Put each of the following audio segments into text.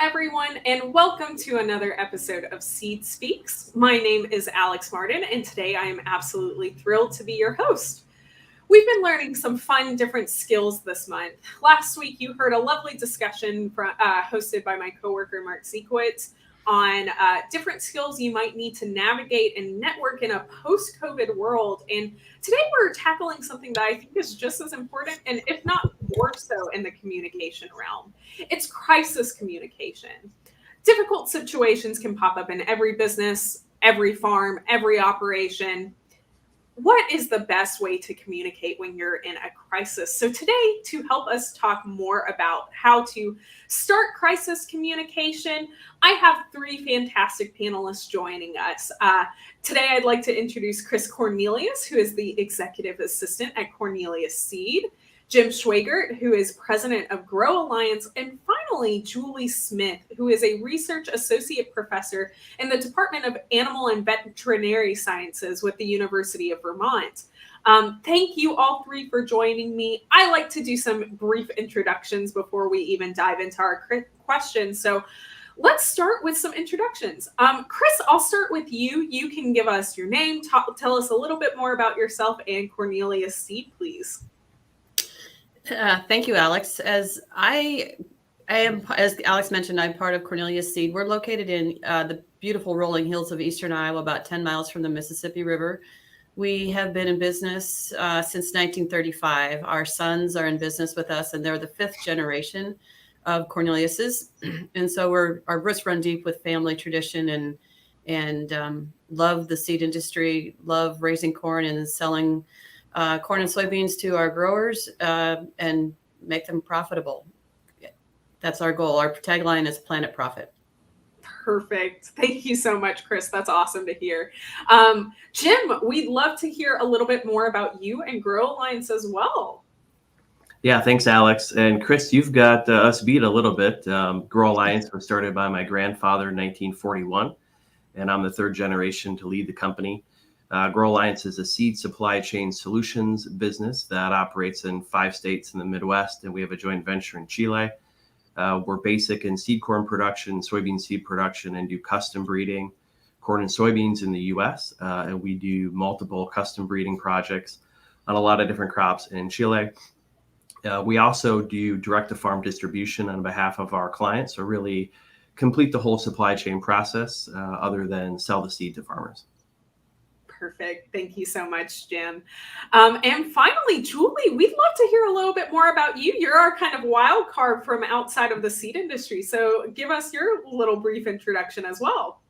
everyone, and welcome to another episode of Seed Speaks. My name is Alex Martin, and today I am absolutely thrilled to be your host. We've been learning some fun, different skills this month. Last week, you heard a lovely discussion hosted by my coworker, Mark Sequitz, on different skills you might need to navigate and network in a post-COVID world. And today we're tackling something that I think is just as important, and if not more so, in the communication realm. It's crisis communication. Difficult situations can pop up in every business, every farm, every operation. What is the best way to communicate when you're in a crisis? So today, to help us talk more about how to start crisis communication, I have three fantastic panelists joining us. Today, I'd like to introduce Chris Cornelius, who is the Executive Assistant at Aboutelius Seed, Jim Schwagert, who is President of Grow Alliance, and finally, Julie Smith, who is a Research Associate Professor in the Department of Animal and Veterinary Sciences with the University of Vermont. Thank you all three for joining me. I like to do some brief introductions before we even dive into our questions. So let's start with some introductions. Chris, I'll start with you. You can give us your name, tell us a little bit more about yourself and Aboutelius Seed, please. Thank you, Alex. As Alex mentioned, I'm part of Aboutelius Seed. We're located in the beautiful rolling hills of eastern Iowa, about 10 miles from the Mississippi River. We have been in business since 1935. Our sons are in business with us, and they're the fifth generation of Cornelius's. And so our roots run deep with family tradition and love the seed industry, love raising corn and selling corn and soybeans to our growers and make them profitable. That's our goal. Our tagline is Planet Profit. Perfect. Thank you so much, Chris. That's awesome to hear. Jim, we'd love to hear a little bit more about you and Grow Alliance as well. Yeah, thanks, Alex. And Chris, you've got us beat a little bit. Grow Alliance was started by my grandfather in 1941, and I'm the third generation to lead the company. Grow Alliance is a seed supply chain solutions business that operates in 5 states in the Midwest, and we have a joint venture in Chile. We're basic in seed corn production, soybean seed production, and do custom breeding, corn and soybeans in the U.S., and we do multiple custom breeding projects on a lot of different crops in Chile. We also do direct-to-farm distribution on behalf of our clients, so really complete the whole supply chain process other than sell the seed to farmers. Perfect. Thank you so much, Jim. And finally, Julie, we'd love to hear a little bit more about you. You're our kind of wild card from outside of the seed industry. So give us your little brief introduction as well.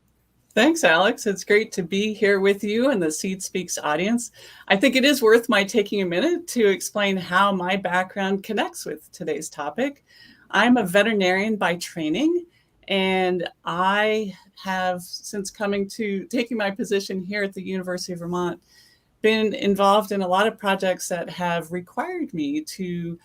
Thanks, Alex. It's great to be here with you and the Seed Speaks audience. I think it is worth my taking a minute to explain how my background connects with today's topic. I'm a veterinarian by training, and I have, since taking my position here at the University of Vermont, been involved in a lot of projects that have required me to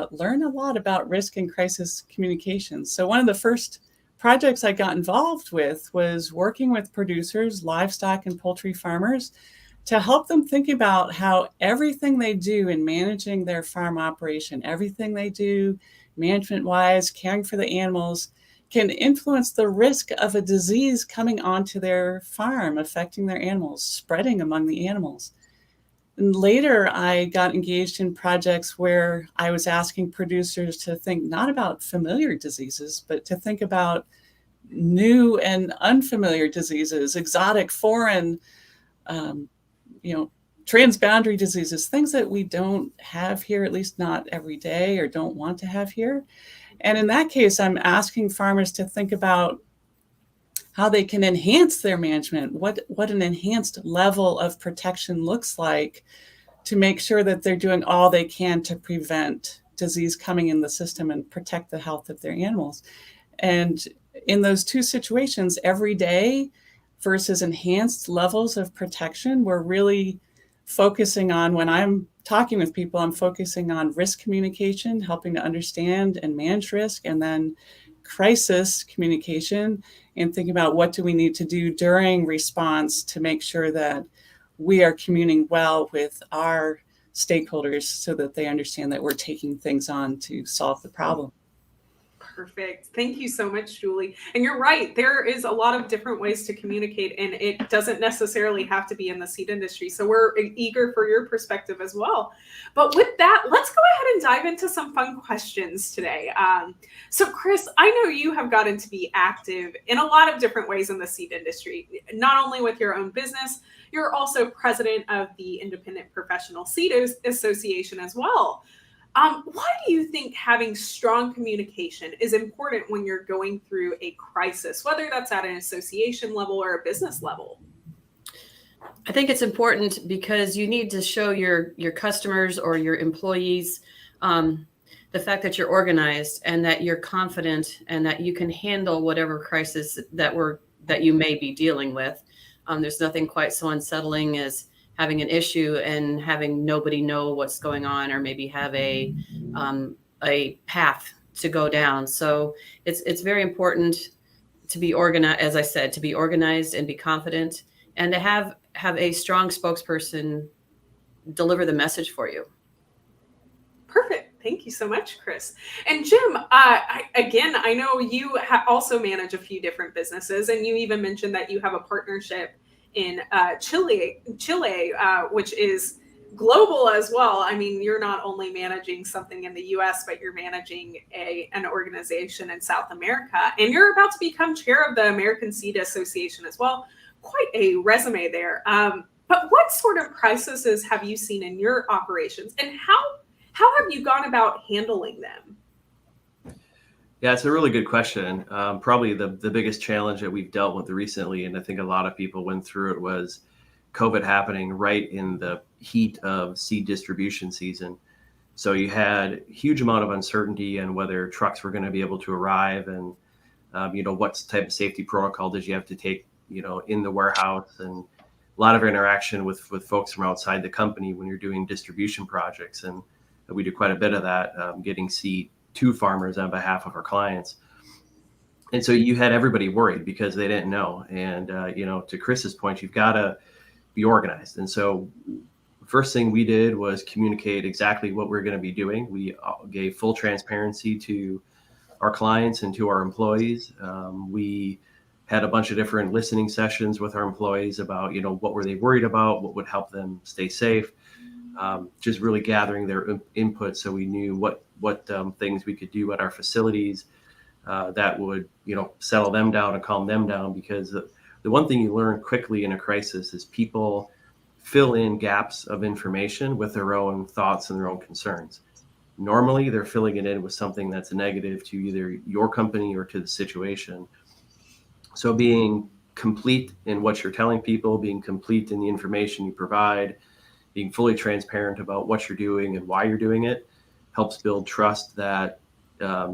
learn a lot about risk and crisis communications. So one of the first projects I got involved with was working with producers, livestock and poultry farmers, to help them think about how everything they do in managing their farm operation, everything they do management-wise, caring for the animals, can influence the risk of a disease coming onto their farm, affecting their animals, spreading among the animals. And later, I got engaged in projects where I was asking producers to think not about familiar diseases, but to think about new and unfamiliar diseases, exotic, foreign, transboundary diseases, things that we don't have here, at least not every day, or don't want to have here. And in that case, I'm asking farmers to think about how they can enhance their management, what an enhanced level of protection looks like to make sure that they're doing all they can to prevent disease coming in the system and protect the health of their animals. And in those two situations, every day versus enhanced levels of protection, we're really focusing on, when I'm talking with people, I'm focusing on risk communication, helping to understand and manage risk, and then crisis communication, and thinking about what do we need to do during response to make sure that we are communicating well with our stakeholders so that they understand that we're taking things on to solve the problem. Perfect. Thank you so much, Julie. And you're right. There is a lot of different ways to communicate, and it doesn't necessarily have to be in the seed industry. So we're eager for your perspective as well. But with that, let's go ahead and dive into some fun questions today. So Chris, I know you have gotten to be active in a lot of different ways in the seed industry, not only with your own business, you're also president of the Independent Professional Seed Association as well. Why do you think having strong communication is important when you're going through a crisis, whether that's at an association level or a business level? I think it's important because you need to show your customers or your employees the fact that you're organized and that you're confident and that you can handle whatever crisis that you may be dealing with. There's nothing quite so unsettling as having an issue and having nobody know what's going on, or maybe have a path to go down. So it's very important to be organized, as I said, to be organized and be confident, and to have a strong spokesperson deliver the message for you. Perfect. Thank you so much, Chris. And Jim, I know you also manage a few different businesses, and you even mentioned that you have a partnership in Chile, which is global as well. I mean, you're not only managing something in the US, but you're managing an organization in South America, and you're about to become chair of the American Seed Association as well. Quite a resume there. But what sort of crises have you seen in your operations, and how have you gone about handling them? Yeah, it's a really good question. Probably the biggest challenge that we've dealt with recently, and I think a lot of people went through it, was COVID happening right in the heat of seed distribution season. So you had a huge amount of uncertainty on whether trucks were going to be able to arrive, and what type of safety protocol did you have to take, in the warehouse, and a lot of interaction with folks from outside the company when you're doing distribution projects. And we do quite a bit of that, getting seed to farmers on behalf of our clients. And so you had everybody worried because they didn't know. And, to Chris's point, you've got to be organized. And so first thing we did was communicate exactly what we're going to be doing. We gave full transparency to our clients and to our employees. We had a bunch of different listening sessions with our employees about, what were they worried about, what would help them stay safe. Just really gathering their input so we knew what things we could do at our facilities that would, settle them down and calm them down. Because the one thing you learn quickly in a crisis is people fill in gaps of information with their own thoughts and their own concerns. Normally, they're filling it in with something that's negative to either your company or to the situation. So being complete in what you're telling people, being complete in the information you provide, being fully transparent about what you're doing and why you're doing it, helps build trust that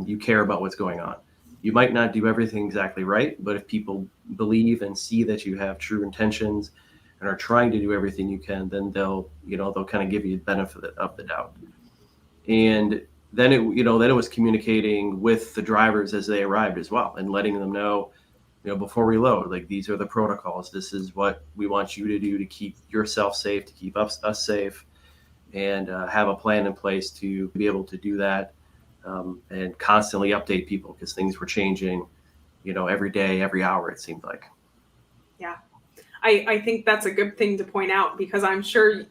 you care about what's going on. You might not do everything exactly right, but if people believe and see that you have true intentions and are trying to do everything you can, then they'll kind of give you the benefit of the doubt. And then it was communicating with the drivers as they arrived as well, and letting them know, before we load, like, these are the protocols. This is what we want you to do to keep yourself safe, to keep us safe, and have a plan in place to be able to do that, and constantly update people, because things were changing, every day, every hour, it seemed like. Yeah, I think that's a good thing to point out, because I'm sure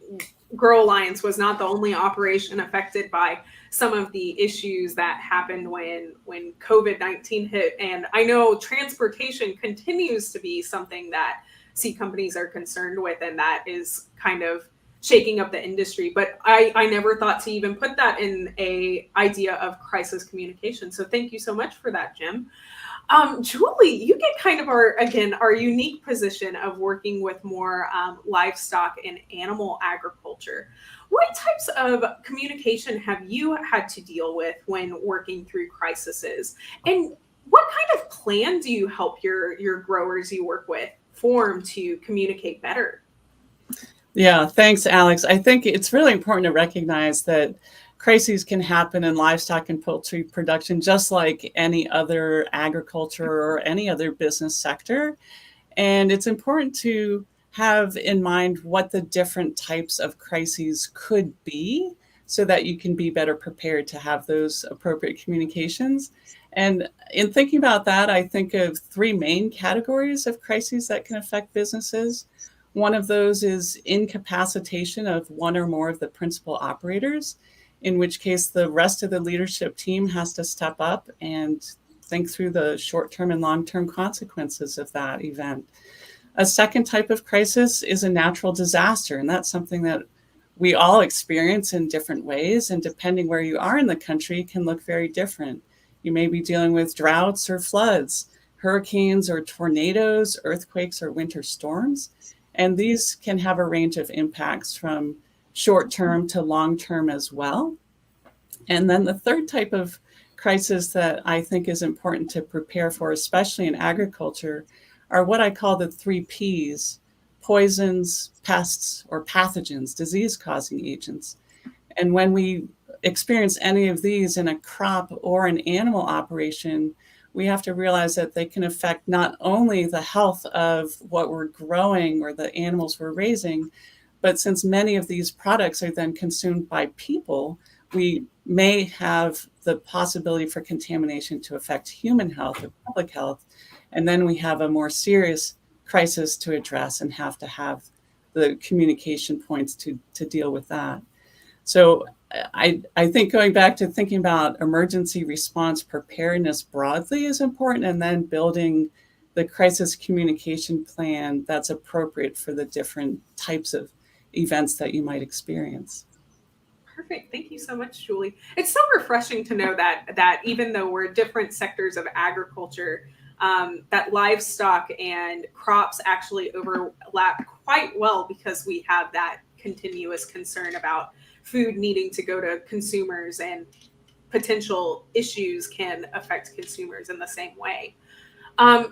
Grow Alliance was not the only operation affected by some of the issues that happened when COVID-19 hit. And I know transportation continues to be something that seed companies are concerned with, and that is kind of shaking up the industry. But I never thought to even put that in a idea of crisis communication. So thank you so much for that, Jim. Julie, you get kind of our unique position of working with more livestock and animal agriculture. What types of communication have you had to deal with when working through crises? And what kind of plan do you help your growers you work with form to communicate better? Yeah, thanks, Alex. I think it's really important to recognize that crises can happen in livestock and poultry production, just like any other agriculture or any other business sector. And it's important to have in mind what the different types of crises could be, so that you can be better prepared to have those appropriate communications. And in thinking about that, I think of three main categories of crises that can affect businesses. One of those is incapacitation of one or more of the principal operators, in which case the rest of the leadership team has to step up and think through the short-term and long-term consequences of that event. A second type of crisis is a natural disaster, and that's something that we all experience in different ways, and depending where you are in the country can look very different. You may be dealing with droughts or floods, hurricanes or tornadoes, earthquakes or winter storms, and these can have a range of impacts from short-term to long-term as well. And then the third type of crisis that I think is important to prepare for, especially in agriculture, are what I call the 3 Ps: poisons, pests, or pathogens, disease-causing agents. And when we experience any of these in a crop or an animal operation, we have to realize that they can affect not only the health of what we're growing or the animals we're raising, but since many of these products are then consumed by people, we may have the possibility for contamination to affect human health or public health. And then we have a more serious crisis to address and have to have the communication points to deal with that. So I think going back to thinking about emergency response preparedness broadly is important, and then building the crisis communication plan that's appropriate for the different types of events that you might experience. Perfect. Thank you so much, Julie. It's so refreshing to know that even though we're different sectors of agriculture, that livestock and crops actually overlap quite well, because we have that continuous concern about food needing to go to consumers, and potential issues can affect consumers in the same way.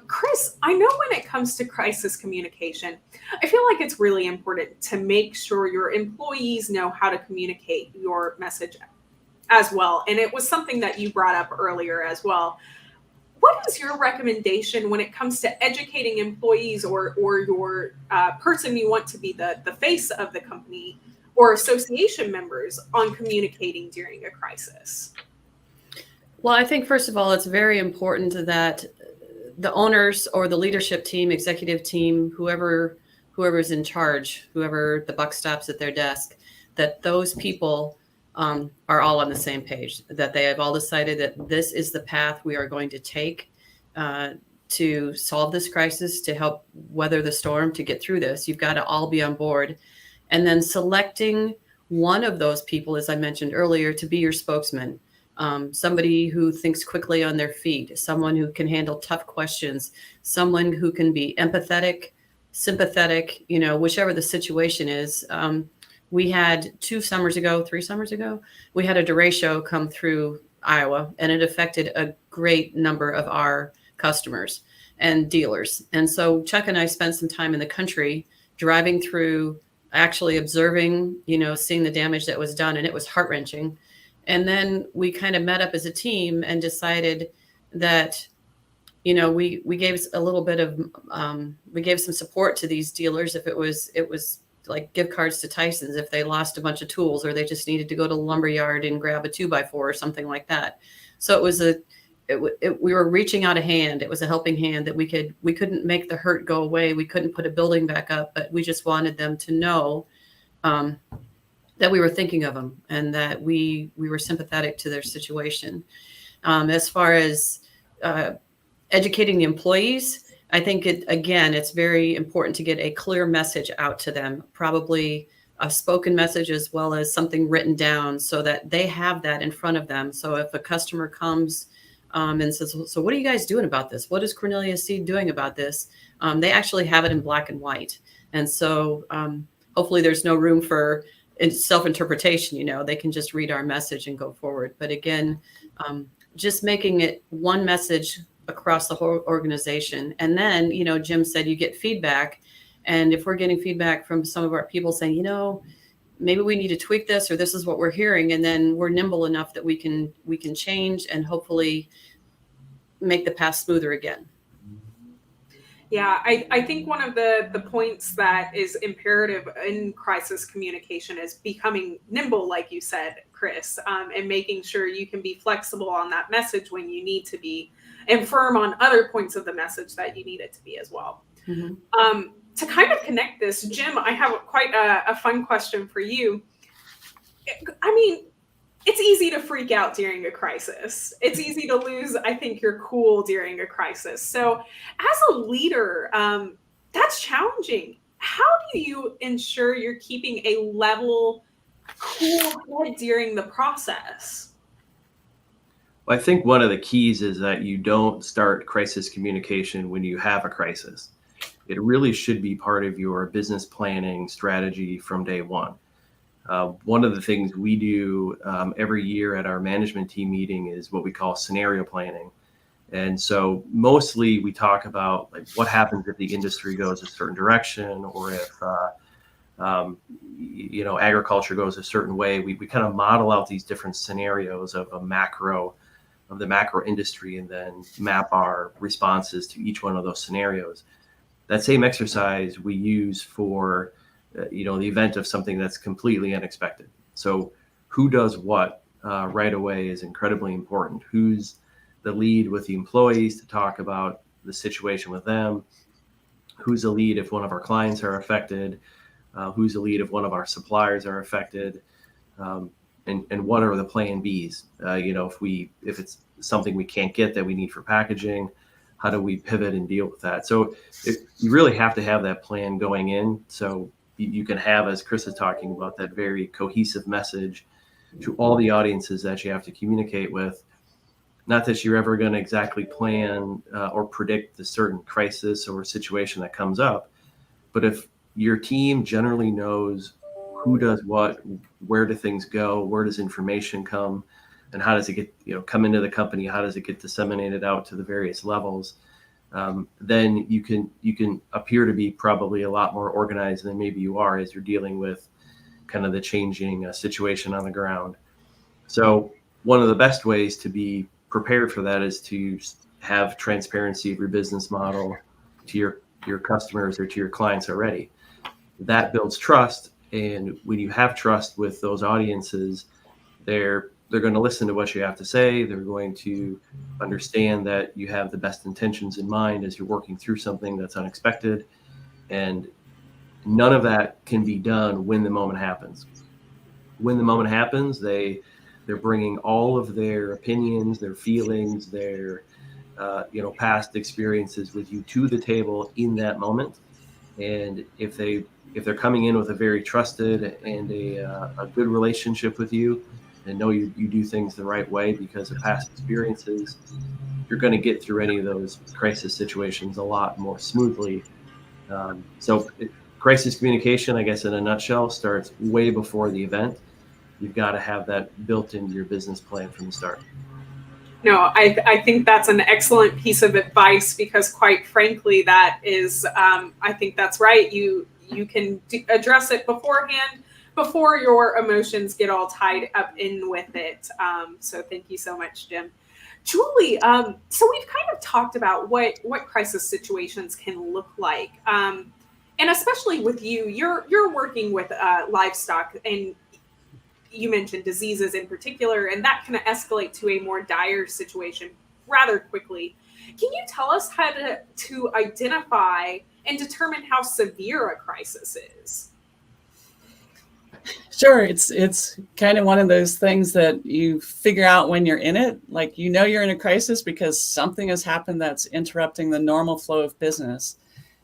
Chris, I know when it comes to crisis communication, I feel like it's really important to make sure your employees know how to communicate your message as well. And it was something that you brought up earlier as well. What is your recommendation when it comes to educating employees or your person you want to be the face of the company or association members on communicating during a crisis? Well, I think first of all, it's very important that the owners or the leadership team, executive team, whoever's in charge, whoever the buck stops at their desk, that those people are all on the same page, that they have all decided that this is the path we are going to take to solve this crisis, to help weather the storm, to get through this. You've got to all be on board. And then selecting one of those people, as I mentioned earlier, to be your spokesman. Somebody who thinks quickly on their feet, someone who can handle tough questions, someone who can be empathetic, sympathetic, whichever the situation is. We had 3 summers ago, we had a derecho come through Iowa, and it affected a great number of our customers and dealers. And so Chuck and I spent some time in the country driving through, actually observing, seeing the damage that was done, and it was heart-wrenching. And then we kind of met up as a team and decided that, we gave a little bit of, we gave some support to these dealers. If it was like gift cards to Tyson's, if they lost a bunch of tools or they just needed to go to the lumber yard and grab a 2x4 or something like that. So it was we were reaching out a hand. It was a helping hand that we couldn't make the hurt go away. We couldn't put a building back up, but we just wanted them to know, that we were thinking of them and that we were sympathetic to their situation. As far as educating the employees, I think it's very important to get a clear message out to them, probably a spoken message as well as something written down so that they have that in front of them. So if a customer comes and says, so what are you guys doing about this? What is Cornelia Seed doing about this? They actually have it in black and white. And so hopefully there's no room for self-interpretation. They can just read our message and go forward. But again, just making it one message across the whole organization. And then, Jim said you get feedback. And if we're getting feedback from some of our people saying, maybe we need to tweak this, or this is what we're hearing, and then we're nimble enough that we can change and hopefully make the path smoother again. Yeah, I think one of the points that is imperative in crisis communication is becoming nimble, like you said, Chris, and making sure you can be flexible on that message when you need to be, and firm on other points of the message that you need it to be as well. Mm-hmm. To kind of connect this, Jim, I have quite a fun question for you. I mean, it's easy to freak out during a crisis. It's easy to lose, I think, your cool during a crisis. So, as a leader, that's challenging. How do you ensure you're keeping a level, cool head during the process? Well, I think one of the keys is that you don't start crisis communication when you have a crisis. It really should be part of your business planning strategy from day one. One of the things we do every year at our management team meeting is what we call scenario planning. And so mostly we talk about like what happens if the industry goes a certain direction, or if agriculture goes a certain way. We kind of model out these different scenarios of the macro industry, and then map our responses to each one of those scenarios. That same exercise we use for the event of something that's completely unexpected. So who does what right away is incredibly important. Who's the lead with the employees to talk about the situation with them? Who's the lead if one of our clients are affected? Who's the lead if one of our suppliers are affected? And what are the plan Bs? If it's something we can't get that we need for packaging, how do we pivot and deal with that? So you really have to have that plan going in. So you can have, as Chris is talking about, that very cohesive message to all the audiences that you have to communicate with. Not that you're ever going to exactly plan or predict the certain crisis or situation that comes up, but if your team generally knows who does what, where do things go, where does information come, and how does it get come into the company, how does it get disseminated out to the various levels, then you can appear to be probably a lot more organized than maybe you are as you're dealing with kind of the changing situation on the ground. So one of the best ways to be prepared for that is to have transparency of your business model to your customers or to your clients already. That builds trust, and when you have trust with those audiences, they're going to listen to what you have to say. They're going to understand that you have the best intentions in mind as you're working through something that's unexpected. And none of that can be done when the moment happens. When the moment happens, they're bringing all of their opinions, their feelings, their past experiences with you to the table in that moment. And if they're coming in with a very trusted and a good relationship with you, and know you do things the right way because of past experiences, you're going to get through any of those crisis situations a lot more smoothly. Crisis communication, I guess, in a nutshell, starts way before the event. You've got to have that built into your business plan from the start. No, I think that's an excellent piece of advice, because quite frankly, that is, I think that's right. You can address it beforehand, before your emotions get all tied up in with it. So thank you so much, Jim. Julie, so we've kind of talked about what crisis situations can look like. And especially with you're working with livestock, and you mentioned diseases in particular, and that can escalate to a more dire situation rather quickly. Can you tell us how to identify and determine how severe a crisis is? Sure. It's kind of one of those things that you figure out when you're in it. Like, you're in a crisis because something has happened that's interrupting the normal flow of business.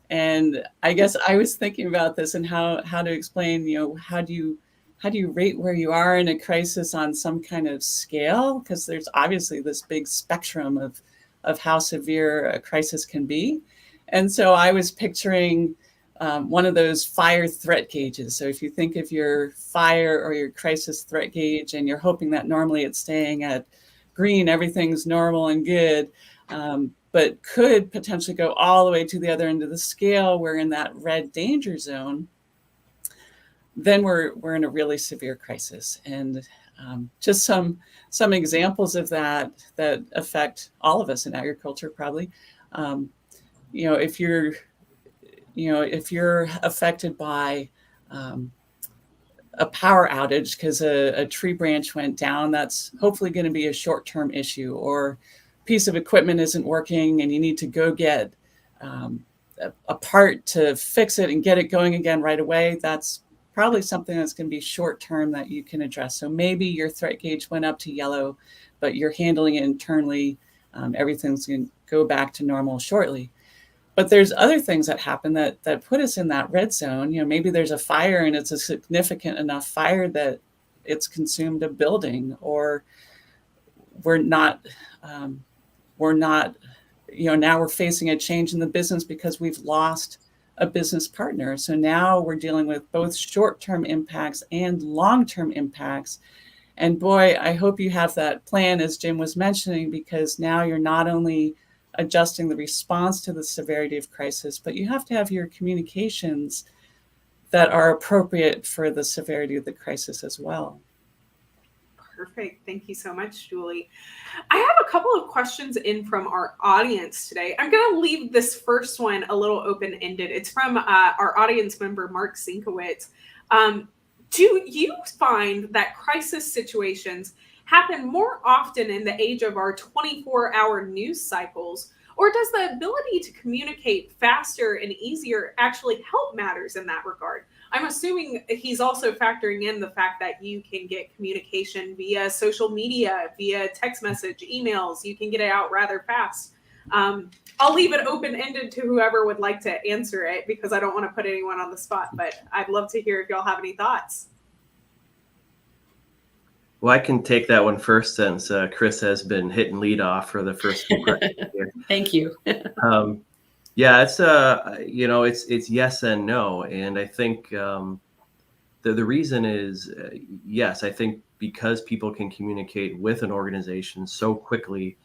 And I guess I was thinking about this and how to explain, how do you rate where you are in a crisis on some kind of scale? Because there's obviously this big spectrum of how severe a crisis can be. And so I was picturing one of those fire threat gauges. So if you think of your fire or your crisis threat gauge, and you're hoping that normally it's staying at green, everything's normal and good, but could potentially go all the way to the other end of the scale, we're in that red danger zone, then we're in a really severe crisis. And just some examples of that affect all of us in agriculture, probably. if you're affected by a power outage because a tree branch went down, that's hopefully going to be a short-term issue, or a piece of equipment isn't working and you need to go get a part to fix it and get it going again right away. That's probably something that's going to be short-term that you can address. So maybe your threat gauge went up to yellow, but you're handling it internally. Everything's going to go back to normal shortly. But there's other things that happen that put us in that red zone. Maybe there's a fire and it's a significant enough fire that it's consumed a building, or we're not, now we're facing a change in the business because we've lost a business partner. So now we're dealing with both short-term impacts and long-term impacts. And boy, I hope you have that plan, as Jim was mentioning, because now you're not only adjusting the response to the severity of crisis, but you have to have your communications that are appropriate for the severity of the crisis as well. Perfect. Thank you so much, Julie. I have a couple of questions in from our audience today. I'm going to leave this first one a little open-ended. It's from our audience member, Mark Sinkowitz. Do you find that crisis situations happen more often in the age of our 24-hour news cycles, or does the ability to communicate faster and easier actually help matters in that regard? I'm assuming he's also factoring in the fact that you can get communication via social media, via text message, emails. You can get it out rather fast. I'll leave it open-ended to whoever would like to answer it, because I don't want to put anyone on the spot, but I'd love to hear if y'all have any thoughts. Well, I can take that one first, since Chris has been hitting lead off for the first few questions here. Thank you. Yeah, it's it's yes and no, and I think the reason is yes. I think because people can communicate with an organization so quickly,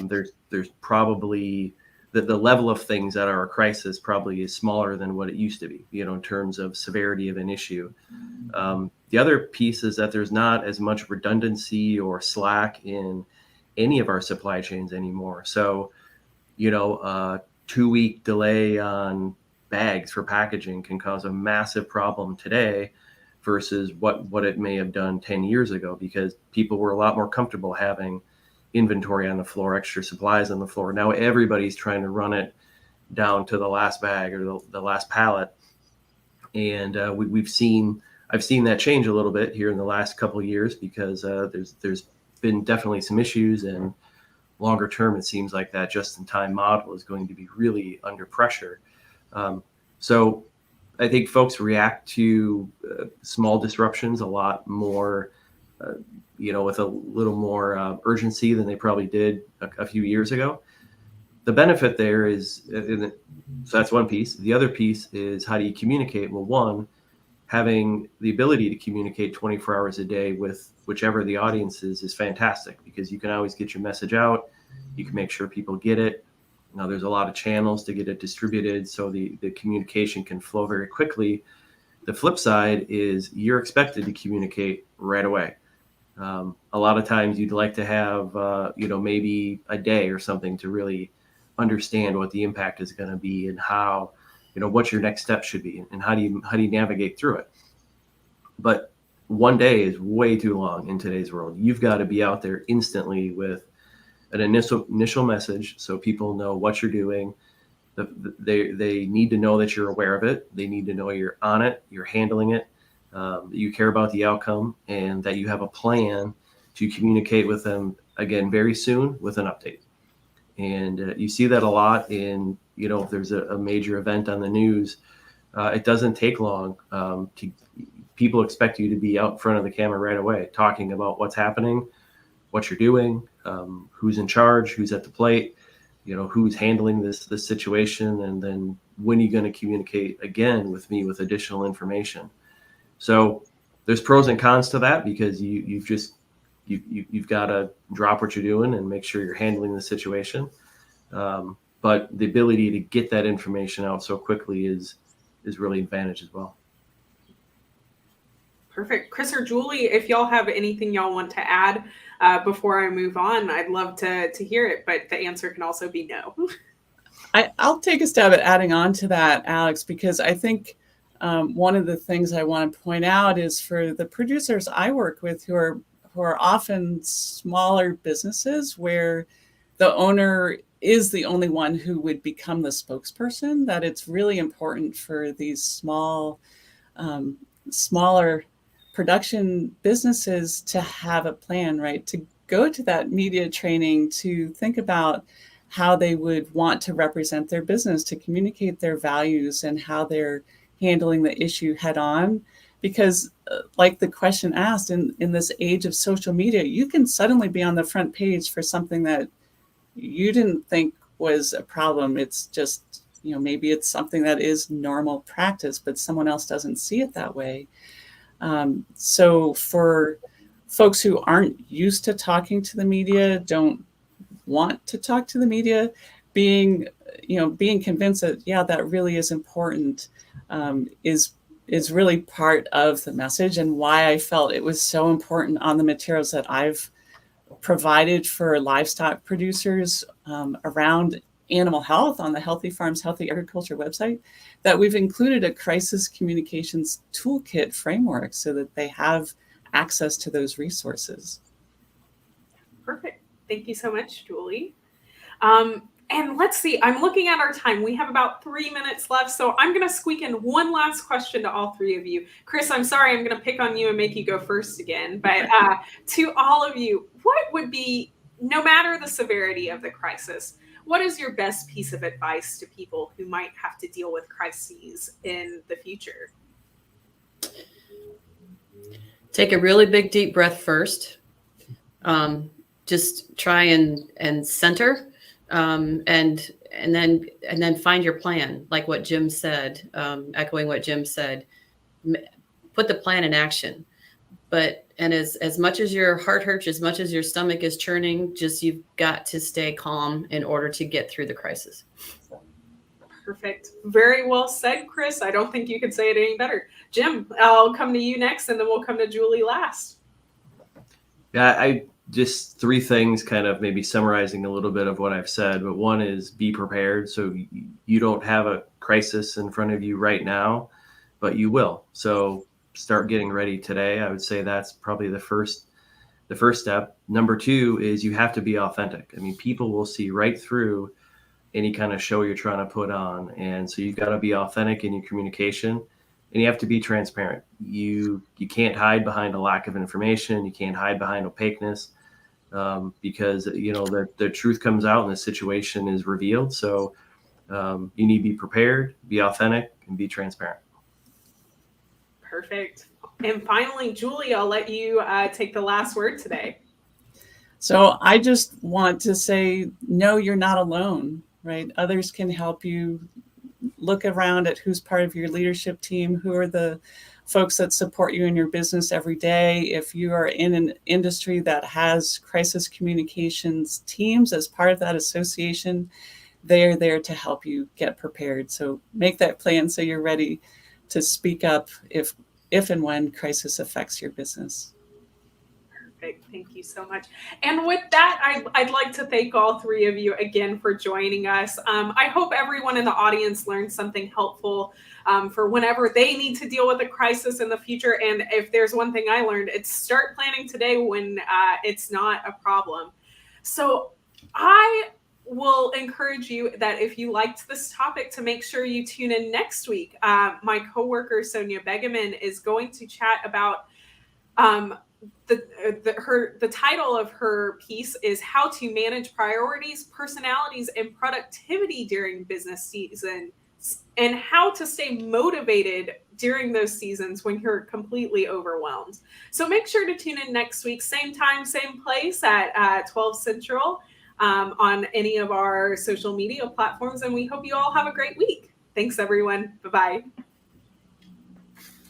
there's probably the level of things that are a crisis probably is smaller than what it used to be, in terms of severity of an issue. The other piece is that there's not as much redundancy or slack in any of our supply chains anymore. So, 2-week delay on bags for packaging can cause a massive problem today versus what it may have done 10 years ago, because people were a lot more comfortable having inventory on the floor, extra supplies on the floor. Now everybody's trying to run it down to the last bag or the last pallet. And I've seen that change a little bit here in the last couple of years, because there's been definitely some issues, and longer term, it seems like that just-in-time model is going to be really under pressure. So I think folks react to small disruptions a lot more, with a little more urgency than they probably did a few years ago. The benefit there is, so that's one piece. The other piece is, how do you communicate? Well, one, having the ability to communicate 24 hours a day with whichever the audience is fantastic, because you can always get your message out. You can make sure people get it. Now, there's a lot of channels to get it distributed, so the communication can flow very quickly. The flip side is you're expected to communicate right away. A lot of times you'd like to have, maybe a day or something to really understand what the impact is going to be, and how, what your next step should be, and how do you navigate through it. But one day is way too long in today's world. You've got to be out there instantly with an initial message, so people know what you're doing. They need to know that you're aware of it. They need to know you're on it, you're handling it, that you care about the outcome, and that you have a plan to communicate with them again very soon with an update. And you see that a lot in, if there's a major event on the news, it doesn't take long. People expect you to be out in front of the camera right away, talking about what's happening, what you're doing, who's in charge, who's at the plate, who's handling this situation, and then when you're going to communicate again with me with additional information. So there's pros and cons to that, because you've got to drop what you're doing and make sure you're handling the situation. But the ability to get that information out so quickly is really an advantage as well. Perfect. Chris or Julie, if y'all have anything y'all want to add before I move on, I'd love to hear it, but the answer can also be no. I'll take a stab at adding on to that, Alex, because I think one of the things I want to point out is for the producers I work with who are often smaller businesses where the owner is the only one who would become the spokesperson, that it's really important for these smaller production businesses to have a plan, right? To go to that media training, to think about how they would want to represent their business, to communicate their values and how they're handling the issue head on. Because like the question asked, in this age of social media, you can suddenly be on the front page for something that you didn't think was a problem. It's just, maybe it's something that is normal practice, but someone else doesn't see it that way. So for folks who aren't used to talking to the media, don't want to talk to the media, being convinced that, that really is important, is really part of the message, and why I felt it was so important on the materials that I've provided for livestock producers around animal health on the Healthy Farms, Healthy Agriculture website, that we've included a crisis communications toolkit framework so that they have access to those resources. Perfect. Thank you so much, Julie. And let's see, I'm looking at our time. We have about 3 minutes left, so I'm going to squeak in one last question to all three of you. Chris, I'm sorry, I'm going to pick on you and make you go first again. But to all of you, what would be, no matter the severity of the crisis, what is your best piece of advice to people who might have to deal with crises in the future? Take a really big, deep breath first. Just try and center. And then find your plan, like what Jim said, echoing what Jim said. Put the plan in action. And as much as your heart hurts, as much as your stomach is churning, you've got to stay calm in order to get through the crisis. Perfect. Very well said, Chris. I don't think you could say it any better. Jim, I'll come to you next, and then we'll come to Julie last. Yeah, just three things, kind of maybe summarizing a little bit of what I've said, but one is be prepared. So you don't have a crisis in front of you right now, but you will. So start getting ready today. I would say that's probably the first step. Number two is you have to be authentic. I mean, people will see right through any kind of show you're trying to put on. And so you've got to be authentic in your communication. And you have to be transparent. You can't hide behind a lack of information. You can't hide behind opaqueness, because the truth comes out and the situation is revealed. So you need to be prepared, be authentic, and be transparent. Perfect. And finally, Julie, I'll let you take the last word today. So I just want to say, no, you're not alone, right? Others can help you. Look around at who's part of your leadership team, who are the folks that support you in your business every day. If you are in an industry that has crisis communications teams as part of that association, they are there to help you get prepared. So make that plan so you're ready to speak up if and when crisis affects your business. Perfect. Thank you so much. And with that, I'd like to thank all three of you again for joining us. I hope everyone in the audience learned something helpful for whenever they need to deal with a crisis in the future. And if there's one thing I learned, it's start planning today when it's not a problem. So I will encourage you that if you liked this topic, to make sure you tune in next week. My coworker, Sonia Begeman, is going to chat about the title of her piece is How to Manage Priorities, Personalities, and Productivity During Business Season, and how to stay motivated during those seasons when you're completely overwhelmed. So make sure to tune in next week, same time, same place at 12 Central on any of our social media platforms. And we hope you all have a great week. Thanks, everyone. Bye-bye.